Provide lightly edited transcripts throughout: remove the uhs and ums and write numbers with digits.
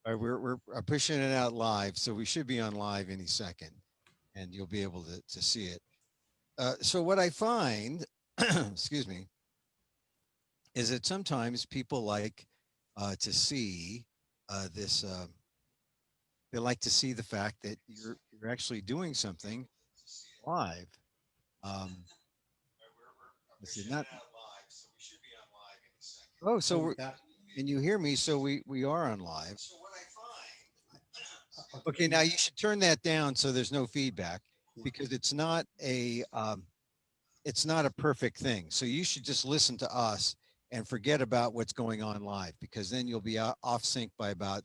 All right, we're pushing it out live, so we should be on live any second, and you'll be able to see it. So what I find, excuse me, is that sometimes people like to see this. They like to see the fact that you're actually doing something live. Um, let's see, not. Oh, so Oh, we're that and you hear me, so we are on live. Okay, okay. now you should turn that down so there's no feedback Yeah. because it's not a perfect thing. So you should just listen to us and forget about what's going on live because then off sync by about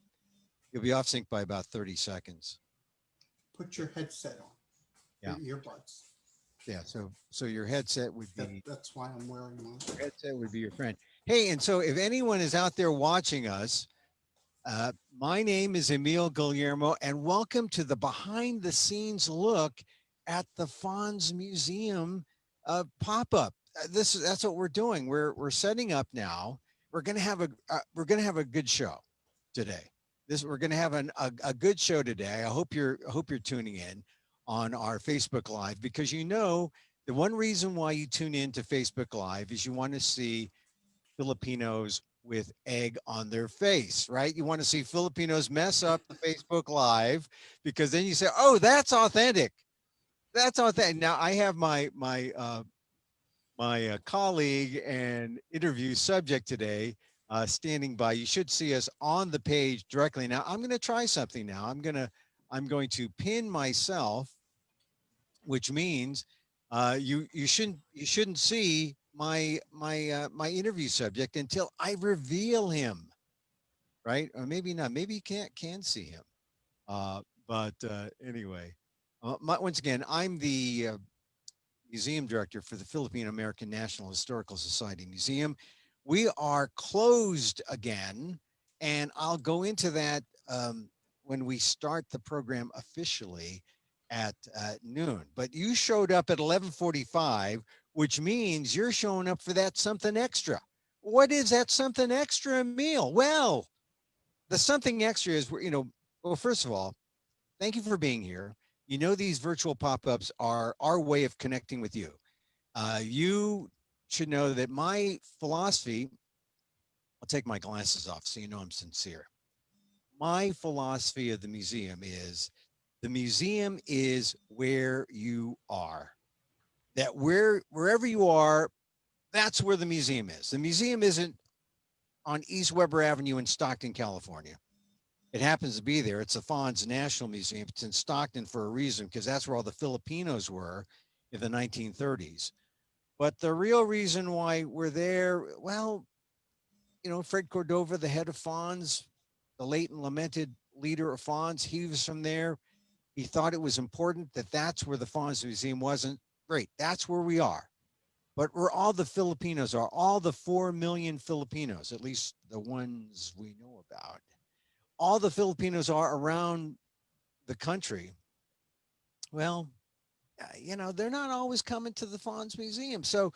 you'll be off sync by about 30 seconds. Put your headset on, Yeah. your earbuds. Yeah. So your headset would be That's why I'm wearing mine. your friend. Hey, and so if anyone is out there watching us, my name is Emil Guillermo, and welcome to the behind the scenes look at the FANHS Museum pop up. That's what we're doing. We're setting up now. We're gonna have a good show today. We're gonna have a good show today. I hope you're tuning in on our Facebook Live because the one reason why you tune in to Facebook Live is you want to see Filipinos with egg on their face, right? You want to see Filipinos mess up the Facebook Live because then you say, "Oh, that's authentic. That's authentic." Now I have my colleague and interview subject today standing by. You should see us on the page directly. Now I'm going to try something. Now I'm going to pin myself, which means you shouldn't see my interview subject until I reveal him, right? Or maybe not. Maybe you can see him. But anyway, once again, I'm the museum director for the Filipino American National Historical Society Museum. We are closed again, and I'll go into that when we start the program officially at noon. But you showed up at 11:45, which means you're showing up for that something extra. What is that something extra meal? Well, the something extra is well, first of all, thank you for being here. These virtual pop-ups are our way of connecting with you. You should know that my philosophy, I'll take my glasses off so you know I'm sincere. My philosophy of the museum is where you are. That wherever you are, that's where the museum is. The museum isn't on East Weber Avenue in Stockton, California. It happens to be there. It's the FANHS National Museum. It's in Stockton for a reason because that's where all the Filipinos were in the 1930s. But the real reason why we're there, well, Fred Cordova, the head of FANHS, the late and lamented leader of FANHS, he was from there. He thought it was important that that's where the FANHS Museum wasn't. Great, that's where we are. But where all the Filipinos are, all the 4 million Filipinos, at least the ones we know about, all the Filipinos are around the country. Well, they're not always coming to the FANHS Museum. So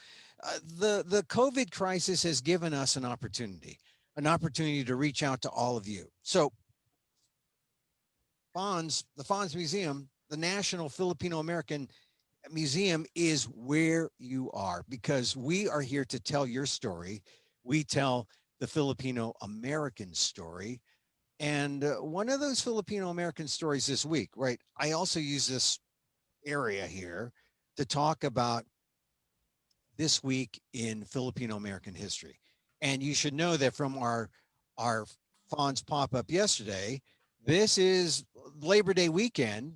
the COVID crisis has given us an opportunity to reach out to all of you. So the FANHS Museum, the National Filipino American Museum is where you are because we are here to tell your story. We tell the Filipino American story. And one of those Filipino American stories this week, right? I also use this area here to talk about this week in Filipino American history. And you should know that from our FANHS pop up yesterday, this is Labor Day weekend,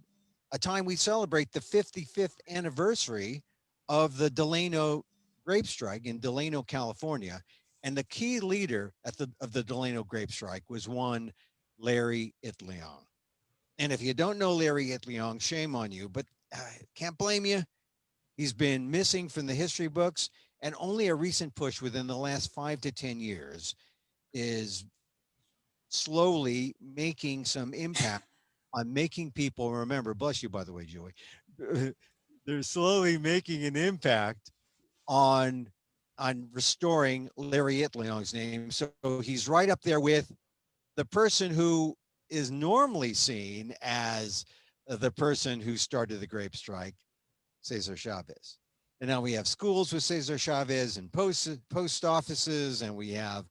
a time we celebrate the 55th anniversary of the Delano grape strike in Delano, California. And the key leader of the Delano grape strike was one Larry Itliong. And if you don't know Larry Itliong, shame on you, but can't blame you. He's been missing from the history books, and only a recent push within the last 5 to 10 years is slowly making some impact on making people remember. Bless you, by the way, Joey. They're slowly making an impact on restoring Larry Itliong's name. So he's right up there with the person who is normally seen as the person who started the grape strike, Cesar Chavez. And now we have schools with Cesar Chavez and post offices, and we have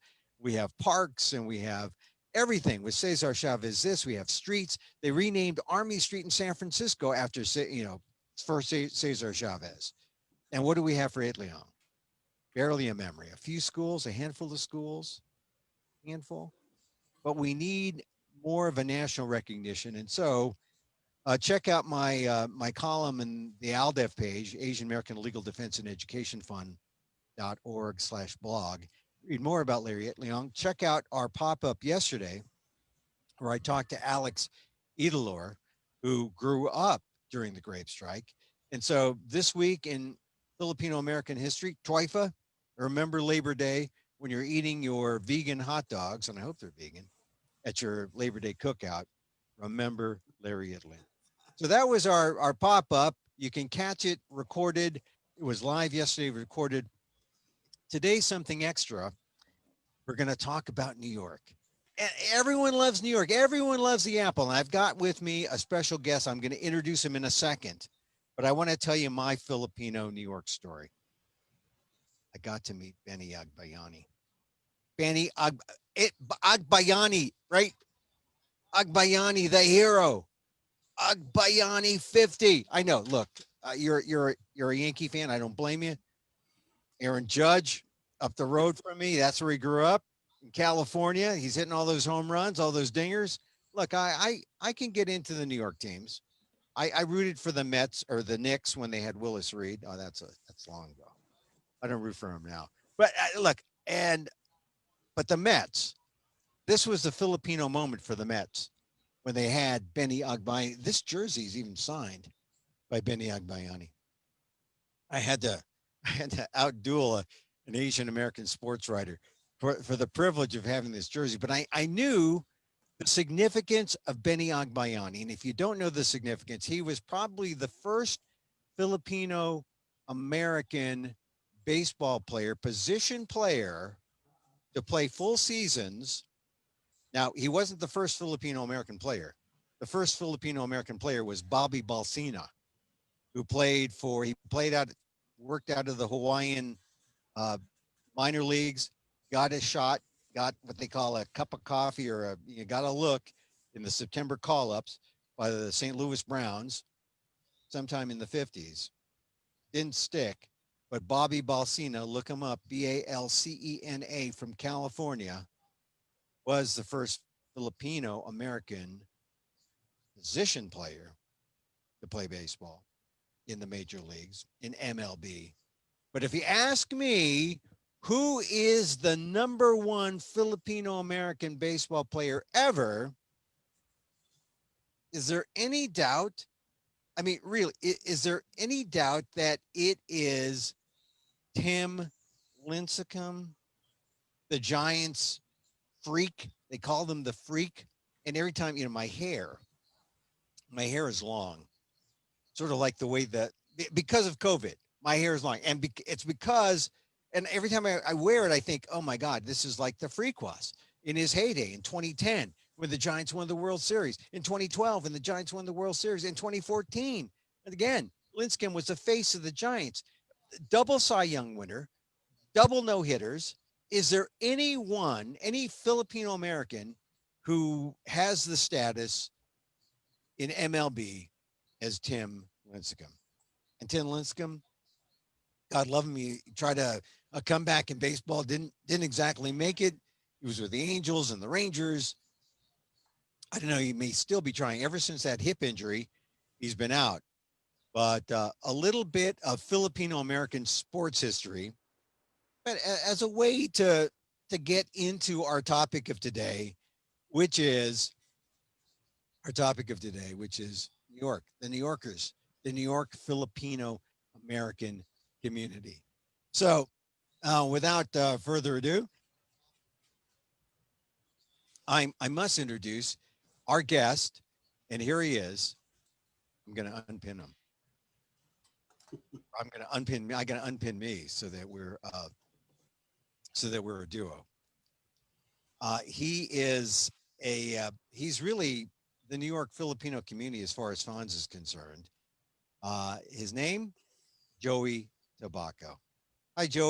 parks, and we have everything with Cesar Chavez. This we have streets. They renamed Army Street in San Francisco after for Cesar Chavez. And what do we have for Itliong? Barely a memory. A few schools, a handful of schools, handful. But we need more of a national recognition. And so check out my column in the ALDEF page, Asian American Legal Defense and Education Fund.org/blog. Read more about Larry Itliong. Check out our pop-up yesterday where I talked to Alex Idalor, who grew up during the grape strike. And so this week in Filipino American history, Twifa, remember Labor Day when you're eating your vegan hot dogs, and I hope they're vegan, at your Labor Day cookout, remember Larry Itliong. So that was our pop-up. You can catch it recorded. It was live yesterday, recorded. Today, something extra. We're going to talk about New York. Everyone loves New York. Everyone loves the apple. And I've got with me a special guest. I'm going to introduce him in a second. But I want to tell you my Filipino New York story. I got to meet Benny Agbayani. Agbayani, right? Agbayani, the hero. Agbayani 50. I know. Look, you're a Yankee fan. I don't blame you. Aaron Judge up the road from me. That's where he grew up in California. He's hitting all those home runs, all those dingers. Look, I can get into the New York teams. I rooted for the Mets or the Knicks when they had Willis Reed. Oh, that's long ago. I don't root for him now. But look, but the Mets. This was the Filipino moment for the Mets when they had Benny Agbayani. This jersey is even signed by Benny Agbayani. I had to I had to outduel an Asian American sports writer for the privilege of having this jersey. But I knew the significance of Benny Agbayani. And if you don't know the significance, he was probably the first Filipino American baseball player, position player, to play full seasons. Now, he wasn't the first Filipino American player. The first Filipino American player was Bobby Balsina, who he played out, worked out of the Hawaiian uh, minor leagues, got a shot, got what they call a cup of coffee you got a look in the September call ups by the St. Louis Browns sometime in the 50s. Didn't stick, but Bobby Balsina, look him up, Balcena from California, was the first Filipino American position player to play baseball in the major leagues in MLB. But if you ask me, who is the number one Filipino American baseball player ever? Is there any doubt? I mean, really, is there any doubt that it is Tim Lincecum, the Giants freak? They call them the freak. And every time, my hair is long, sort of like the way that, because of COVID, my hair is long. And it's because, and every time I wear it, I think, oh my God, this is like the freak was in his heyday in 2010 when the Giants won the World Series, in 2012 when the Giants won the World Series, in 2014. And again, Lincecum was the face of the Giants. Double Cy Young winner, double no hitters. Is there any Filipino American who has the status in MLB as Tim Lincecum? And Tim Lincecum, God love him, he tried a comeback in baseball, didn't exactly make it. He was with the Angels and the Rangers. I don't know, he may still be trying. Ever since that hip injury, he's been out. But a little bit of Filipino American sports history, but as a way to get into our topic of today, which is New York, the New Yorkers, the New York Filipino American community. So, without further ado, I must introduce our guest, and here he is. I'm going to unpin him. I'm going to unpin me. I got to unpin me so that we're a duo. He is he's really the New York Filipino community as far as FANHS is concerned. His name, Joey Tabaco. Hi, Joey.